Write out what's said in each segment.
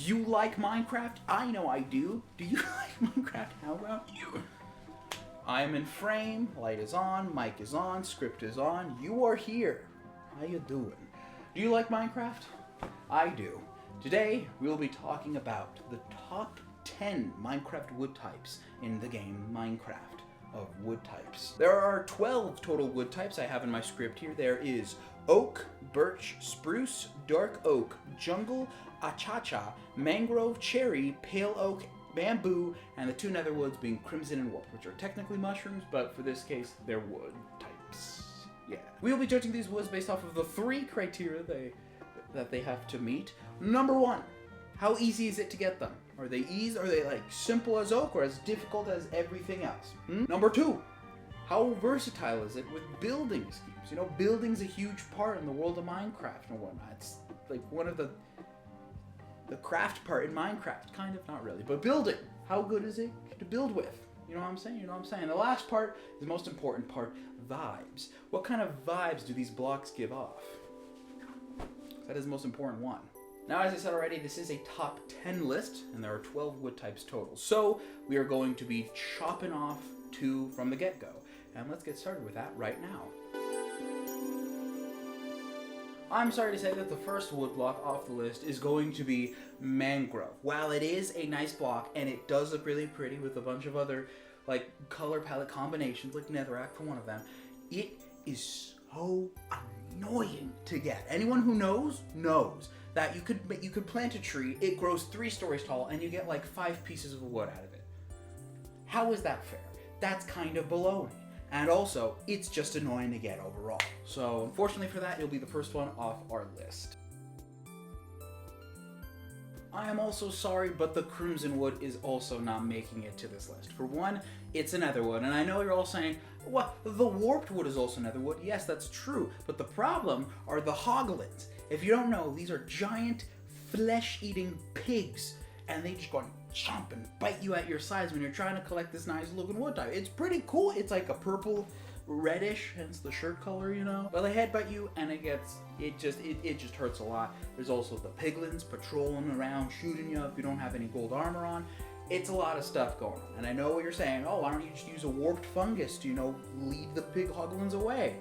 you like Minecraft? I know I do. Do you like Minecraft? How about you? I am in frame, light is on, mic is on, script is on. You are here. How you doing? Do you like Minecraft? I do. Today, we will be talking about the top 10 Minecraft wood types in the game Minecraft of wood types. There are 12 total wood types I have in my script here. There is oak, birch, spruce, dark oak, jungle, acacia, mangrove, cherry, pale oak, bamboo, and the two nether woods being crimson and warp, which are technically mushrooms, but for this case, they're wood types. Yeah. We will be judging these woods based off of the 3 criteria that they have to meet. Number 1, how easy is it to get them? Are they easy? Are they like simple as oak or as difficult as everything else? Number 2, how versatile is it with building schemes? You know, building's a huge part in the world of Minecraft and whatnot. It's like one of the craft part in Minecraft, kind of, not really, but building. How good is it to build with? You know what I'm saying? You know what I'm saying? The last part, the most important part, vibes. What kind of vibes do these blocks give off? That is the most important one. Now, as I said already, this is a top 10 list, and there are 12 wood types total. So we are going to be chopping off 2 from the get-go. And let's get started with that right now. I'm sorry to say that the first wood block off the list is going to be mangrove. While it is a nice block, and it does look really pretty with a bunch of other like color palette combinations, like netherrack for one of them, it is so annoying to get. Anyone who knows that you could plant a tree, it grows 3 stories tall, and you get like 5 pieces of wood out of it. How is that fair? That's kind of baloney. And also, it's just annoying to get overall. So, unfortunately for that, it'll be the first one off our list. I am also sorry, but the crimson wood is also not making it to this list. For one, it's a nether wood, and I know you're all saying, what, the warped wood is also nether wood? Yes, that's true, but the problem are the hoglins. If you don't know, these are giant, flesh-eating pigs, and they just go and chomp and bite you at your sides when you're trying to collect this nice looking wood type. It's pretty cool. It's like a purple reddish, hence the shirt color, you know. But they headbutt you and it just hurts a lot. There's also the piglins patrolling around shooting you if you don't have any gold armor on. It's a lot of stuff going on. And I know what you're saying, oh, why don't you just use a warped fungus to, you know, lead the pig hoglins away?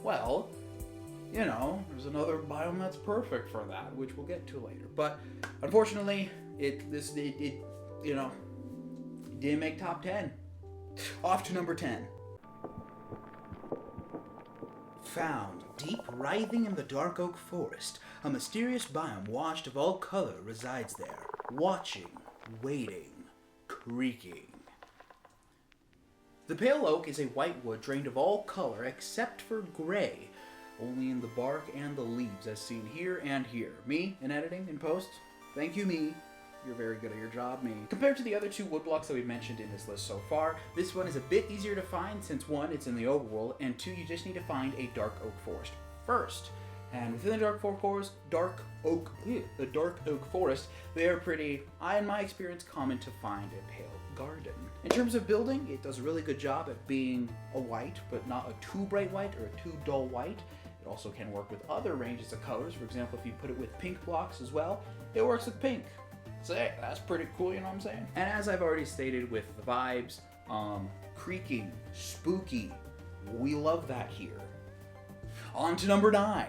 Well, you know, there's another biome that's perfect for that, which we'll get to later. But unfortunately, it you know, didn't make top 10. Off to number 10. Found deep writhing in the dark oak forest, a mysterious biome washed of all color resides there, watching, waiting, creaking. The pale oak is a white wood drained of all color except for gray, only in the bark and the leaves, as seen here and here. Me, in editing, in post, thank you, me. You're very good at your job, me. Compared to the other 2 wood blocks that we've mentioned in this list so far, this one is a bit easier to find since 1, it's in the overworld, and 2, you just need to find a dark oak forest first. And within the dark oak forest, they are pretty, in my experience, common to find a pale garden. In terms of building, it does a really good job at being a white, but not a too bright white or a too dull white. It also can work with other ranges of colors. For example, if you put it with pink blocks as well, it works with pink. So hey, that's pretty cool, you know what I'm saying? And as I've already stated with the vibes, creaking, spooky, we love that here. On to number 9.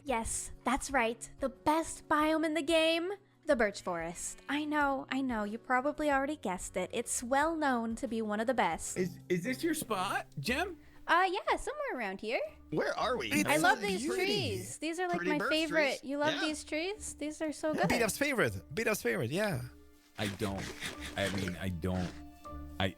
Yes, that's right. The best biome in the game, the birch forest. I know, you probably already guessed it. It's well known to be one of the best. Is this your spot, Jem? Yeah, somewhere around here. Where are we? I love these trees. These are like my favorite. Trees. You love these trees? These are so good. Beat-up's favorite, yeah. I don't. I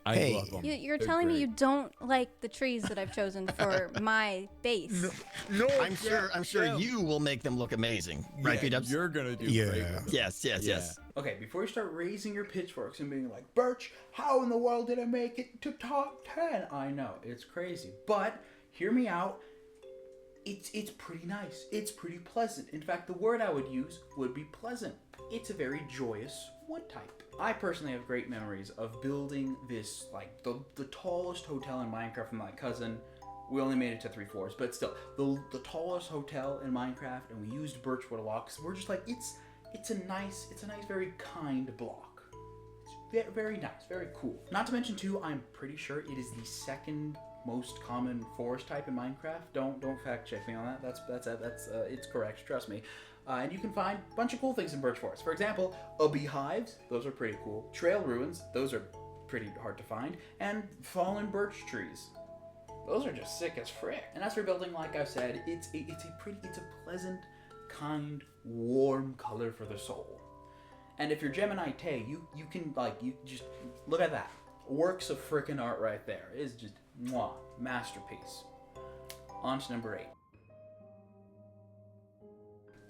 Hey. love them. You're They're telling me great. you don't like the trees that I've chosen for my base. No, I'm sure you will make them look amazing, right, yeah, Beat-ups? You're gonna do Yeah. great with them. Yes. Okay, before you start raising your pitchforks and being like, Birch, how in the world did I make it to top 10? I know, it's crazy. But, hear me out, it's pretty nice. It's pretty pleasant. In fact, the word I would use would be pleasant. It's a very joyous wood type. I personally have great memories of building this, like, the tallest hotel in Minecraft with my cousin We only made it to 3 floors, but still, the tallest hotel in Minecraft, and we used birchwood a lot, because we're just like, it's a nice, very kind block. It's very nice, very cool. Not to mention too, I'm pretty sure it is the second most common forest type in Minecraft. Don't fact check me on that. That's it's correct. Trust me. And you can find a bunch of cool things in birch forest. For example, beehives. Those are pretty cool. Trail ruins. Those are pretty hard to find. And fallen birch trees. Those are just sick as frick. And as for building, like I said, it's a pleasant, kind, warm color for the soul. And if you're Gemini Tay, you can you just look at that. Works of frickin' art right there. It's just mwah, masterpiece. On to number 8.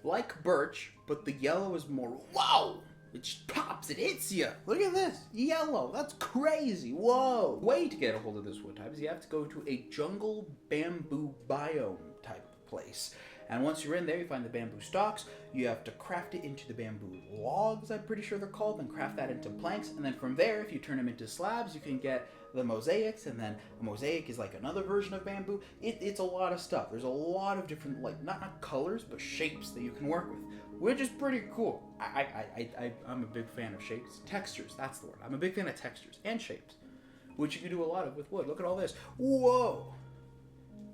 Like birch, but the yellow is more wow. It just pops, it hits you. Look at this, yellow, that's crazy, whoa. Way to get a hold of this wood type is you have to go to a jungle bamboo biome type place. And once you're in there, you find the bamboo stalks, you have to craft it into the bamboo logs, I'm pretty sure they're called, then craft that into planks, and then from there, if you turn them into slabs, you can get the mosaics, and then a mosaic is like another version of bamboo. It's a lot of stuff. There's a lot of different, not colors, but shapes that you can work with, which is pretty cool. I'm a big fan of shapes. Textures, that's the word. I'm a big fan of textures and shapes, which you can do a lot of with wood. Look at all this. Whoa!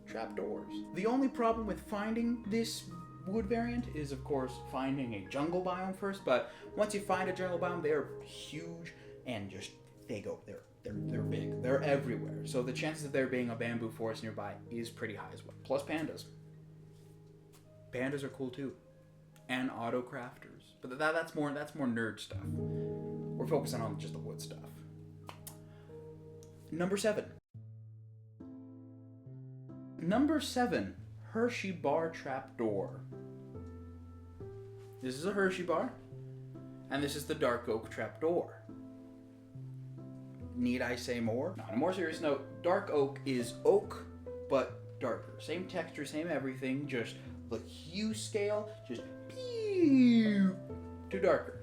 Trapdoors. The only problem with finding this wood variant is, of course, finding a jungle biome first, but once you find a jungle biome, they're huge and just, they're big. They're everywhere. So the chances of there being a bamboo forest nearby is pretty high as well. Plus pandas. Pandas are cool too. And auto crafters. But that's more nerd stuff. We're focusing on just the wood stuff. Number 7. Number 7, Hershey bar trapdoor. This is a Hershey bar, and this is the dark oak trapdoor. Need I say more? On a more serious note, dark oak is oak, but darker. Same texture, same everything, just the hue scale, just pew to darker.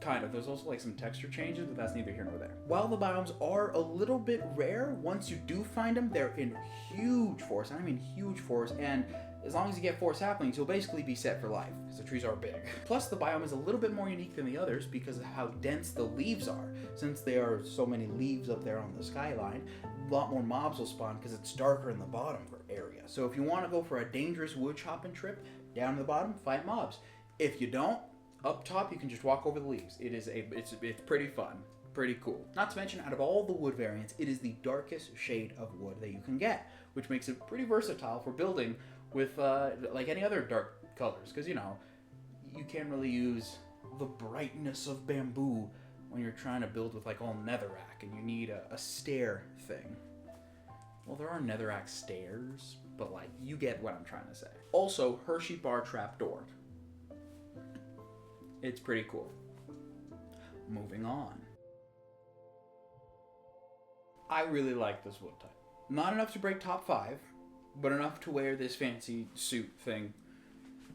Kind of. There's also some texture changes, but that's neither here nor there. While the biomes are a little bit rare, once you do find them, they're in huge forests. I mean huge forests, and as long as you get 4 saplings, you'll basically be set for life, because the trees are big. Plus, the biome is a little bit more unique than the others because of how dense the leaves are. Since there are so many leaves up there on the skyline, a lot more mobs will spawn because it's darker in the bottom area. So if you want to go for a dangerous wood chopping trip, down to the bottom, fight mobs. If you don't, up top, you can just walk over the leaves. It's pretty fun, pretty cool. Not to mention, out of all the wood variants, it is the darkest shade of wood that you can get, which makes it pretty versatile for building with like any other dark colors. Because you can't really use the brightness of bamboo when you're trying to build with all netherrack, and you need a stair thing. Well, there are netherrack stairs, but you get what I'm trying to say. Also, Hershey bar trapdoor. It's pretty cool. Moving on. I really like this wood type. Not enough to break top 5, but enough to wear this fancy suit thing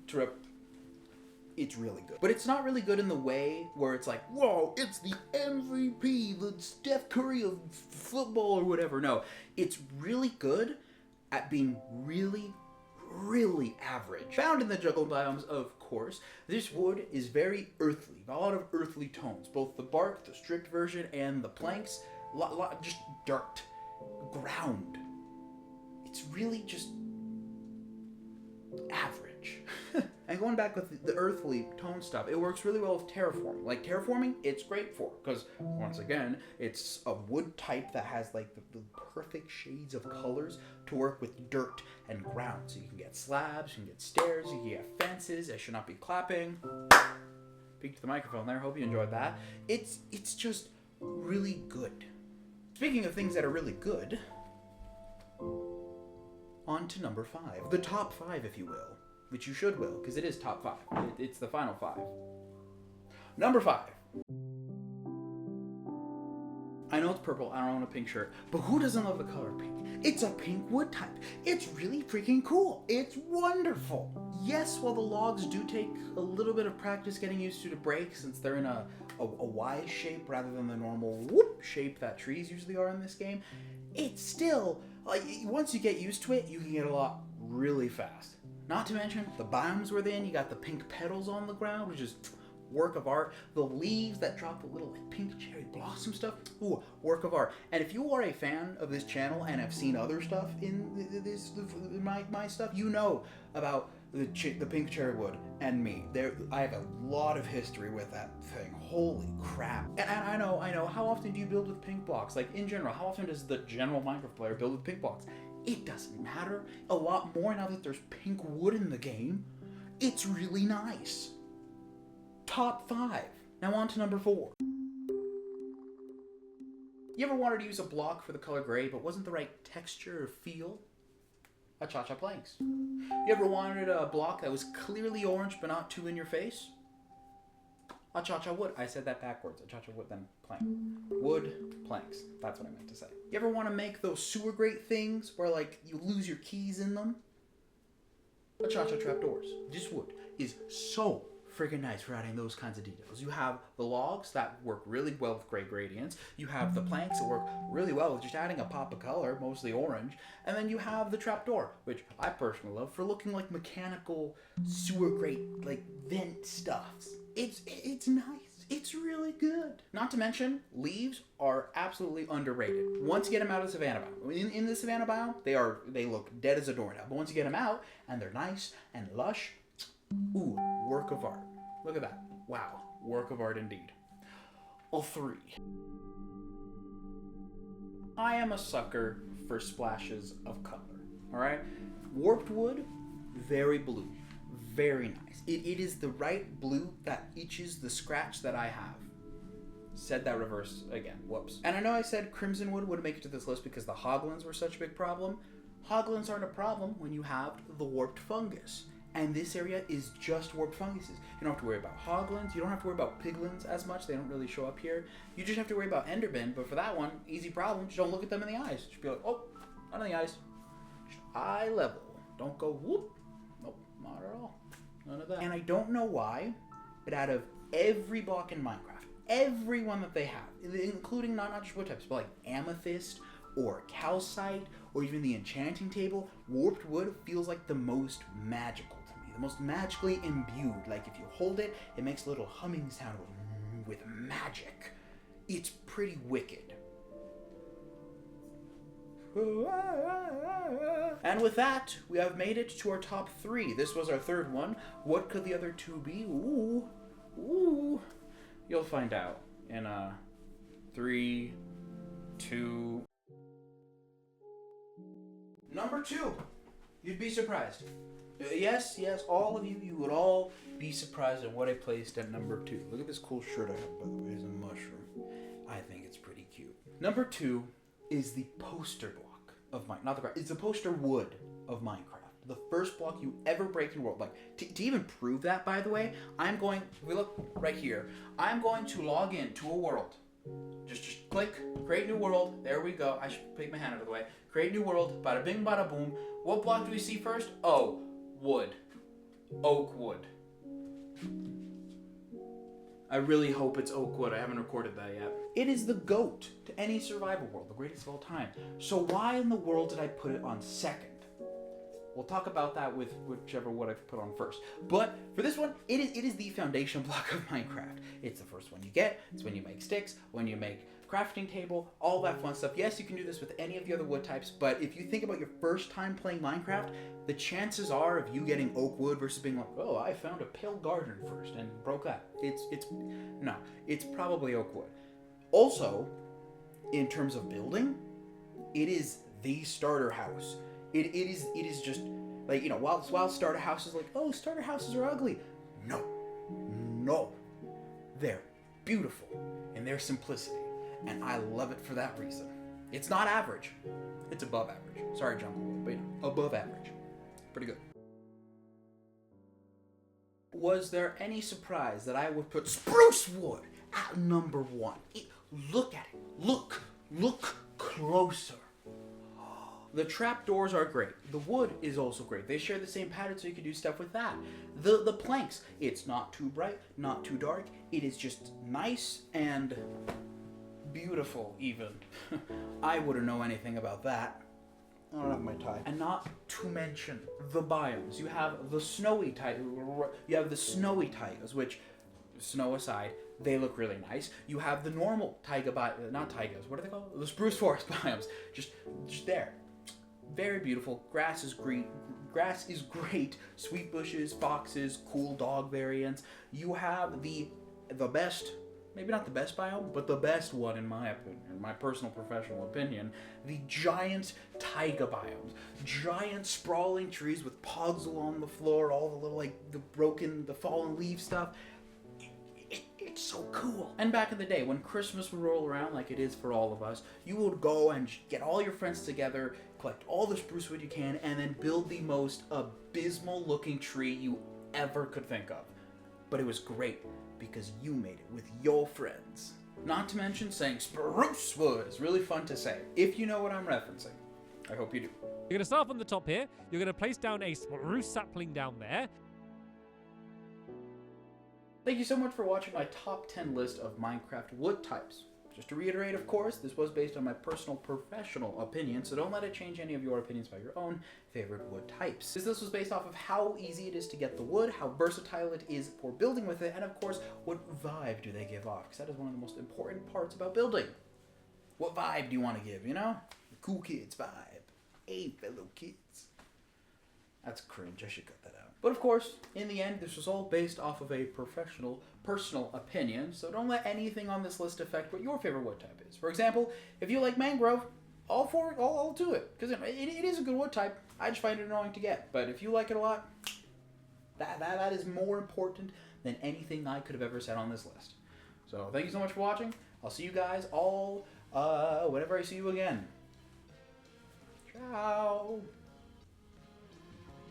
to it's really good. But it's not really good in the way where it's whoa, it's the MVP, the Steph Curry of football or whatever. No, it's really good at being really average. Found in the jungle biomes, of course, this wood is very earthly, a lot of earthly tones. Both the bark, the stripped version, and the planks, just dirt, ground. It's really just average. And going back with the earthly tone stuff, it works really well with terraforming. Terraforming, it's great for, because once again, it's a wood type that has the perfect shades of colors to work with dirt and ground. So you can get slabs, you can get stairs, you can get fences. I should not be clapping. Peek to the microphone there. Hope you enjoyed that. It's just really good. Speaking of things that are really good, on to number 5. The top 5, if you will. Which you should will, because it is top 5. It's the final 5. Number 5. I know it's purple, I don't own a pink shirt, but who doesn't love the color pink? It's a pink wood type. It's really freaking cool. It's wonderful. Yes, while the logs do take a little bit of practice getting used to break, since they're in a Y shape rather than the normal whoop shape that trees usually are in this game, it's still Like, once you get used to it, you can get a lot really fast. Not to mention, the biomes we're in, you got the pink petals on the ground, which is work of art. The leaves that drop the little like pink cherry blossom stuff, ooh, work of art. And if you are a fan of this channel and have seen other stuff in my stuff, you know about the pink cherry wood and me. I have a lot of history with that thing. Holy crap. And I know. How often do you build with pink blocks? Like, in general, how often does the general Minecraft player build with pink blocks? It doesn't matter. A lot more now that there's pink wood in the game. It's really nice. Top 5. Now on to number 4. You ever wanted to use a block for the color gray, but wasn't the right texture or feel? Achacha planks. You ever wanted a block that was clearly orange but not too in your face? Achacha wood. I said that backwards. Achacha wood, then plank. Wood, planks. That's what I meant to say. You ever want to make those sewer grate things where, like, you lose your keys in them? Achacha trapdoors. This wood is so friggin' nice for adding those kinds of details. You have the logs that work really well with gray gradients. You have the planks that work really well with just adding a pop of color, mostly orange. And then you have the trapdoor, which I personally love for looking like mechanical sewer grate, like vent stuffs. It's nice. It's really good. Not to mention, leaves are absolutely underrated. Once you get them out of the Savannah biome, in the Savannah biome, they look dead as a doornail. But once you get them out and they're nice and lush, ooh, work of art. Look at that. Wow, work of art indeed. 3. I am a sucker for splashes of color. All right, warped wood, very blue, very nice. It is the right blue that itches the scratch that I have. Said that reverse again. Whoops. And I know I said crimson wood would make it to this list because the hoglins were such a big problem. Hoglins aren't a problem when you have the warped fungus. And this area is just warped funguses. You don't have to worry about hoglins. You don't have to worry about piglins as much. They don't really show up here. You just have to worry about endermen. But for that one, easy problem. Just don't look at them in the eyes. Just be like, oh, not in the eyes. Just eye level. Don't go whoop. Nope, not at all. None of that. And I don't know why, but out of every block in Minecraft, every one that they have, including not just wood types, but like amethyst or calcite or even the enchanting table, warped wood feels like the most magical to me, the most magically imbued. Like if you hold it, it makes a little humming sound with magic. It's pretty wicked. And with that, we have made it to our top 3. This was our 3rd one. What could the other 2 be? Ooh. You'll find out in 3, 2. Number 2. You'd be surprised. Yes, all of you would all be surprised at what I placed at number 2. Look at this cool shirt I have, by the way. It's a mushroom. I think it's pretty cute. Number 2 is the poster block of Minecraft. Not the ground. It's the poster wood of Minecraft. The first block you ever break in the world. Like, to even prove that, by the way, we look right here. I'm going to log in to a world. Just click, create new world. There we go. I should take my hand out of the way. Create new world. Bada bing, bada boom. What block do we see first? Oh, wood. Oak wood. I really hope it's oak wood. I haven't recorded that yet. It is the GOAT to any survival world, the greatest of all time. So why in the world did I put it on 2nd? We'll talk about that with whichever wood I've put on first. But for this one, it is the foundation block of Minecraft. It's the first one you get. It's when you make sticks, when you make crafting table, all that fun stuff. Yes, you can do this with any of the other wood types, but if you think about your first time playing Minecraft, the chances are of you getting oak wood versus being like, oh, I found a pale garden first and broke that. It's probably oak wood. Also, in terms of building, it is the starter house. It is just like, you know, while starter houses like, oh, starter houses are ugly. No. They're beautiful in their simplicity. And I love it for that reason. It's not average. It's above average. Sorry, Jungle Wood, but you know, above average. Pretty good. Was there any surprise that I would put spruce wood at number 1? Look at it. Look closer. The trapdoors are great. The wood is also great. They share the same pattern, so you can do stuff with that. The planks, it's not too bright, not too dark. It is just nice and beautiful, even. I wouldn't know anything about that. I don't have my tie. And not to mention the biomes. You have the snowy taigas, which, snow aside, they look really nice. You have the normal not taigas, what are they called? The spruce forest biomes. Just there. Very beautiful. Grass is great. Sweet bushes, foxes, cool dog variants. You have the best, maybe not the best biome, but the best one in my opinion, in my personal professional opinion, the giant taiga biomes. Giant sprawling trees with pods along the floor, all the little, like, the fallen leaf stuff. It's so cool. And back in the day, when Christmas would roll around, like it is for all of us, you would go and get all your friends together, collect all the spruce wood you can, and then build the most abysmal looking tree you ever could think of. But it was great, because you made it with your friends. Not to mention saying spruce wood is really fun to say, if you know what I'm referencing. I hope you do. You're going to start from the top here. You're going to place down a spruce sapling down there. Thank you so much for watching my top 10 list of Minecraft wood types. Just to reiterate, of course, this was based on my personal professional opinion, so don't let it change any of your opinions about your own favorite wood types. This was based off of how easy it is to get the wood, how versatile it is for building with it, and of course, what vibe do they give off? Because that is one of the most important parts about building. What vibe do you want to give, you know? The cool kids vibe. Hey, fellow kids. That's cringe, I should cut that out. But of course, in the end, this was all based off of a professional, personal opinion, so don't let anything on this list affect what your favorite wood type is. For example, if you like mangrove, I'll do it, because it is a good wood type. I just find it annoying to get, but if you like it a lot, that is more important than anything I could have ever said on this list. So thank you so much for watching. I'll see you guys all whenever I see you again. Ciao.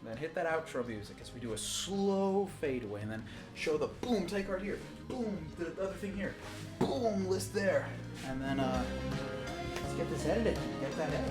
Then hit that outro music as we do a slow fade away, and then show the boom take card here, boom the other thing here, boom list there, and then let's get this edited, get that A.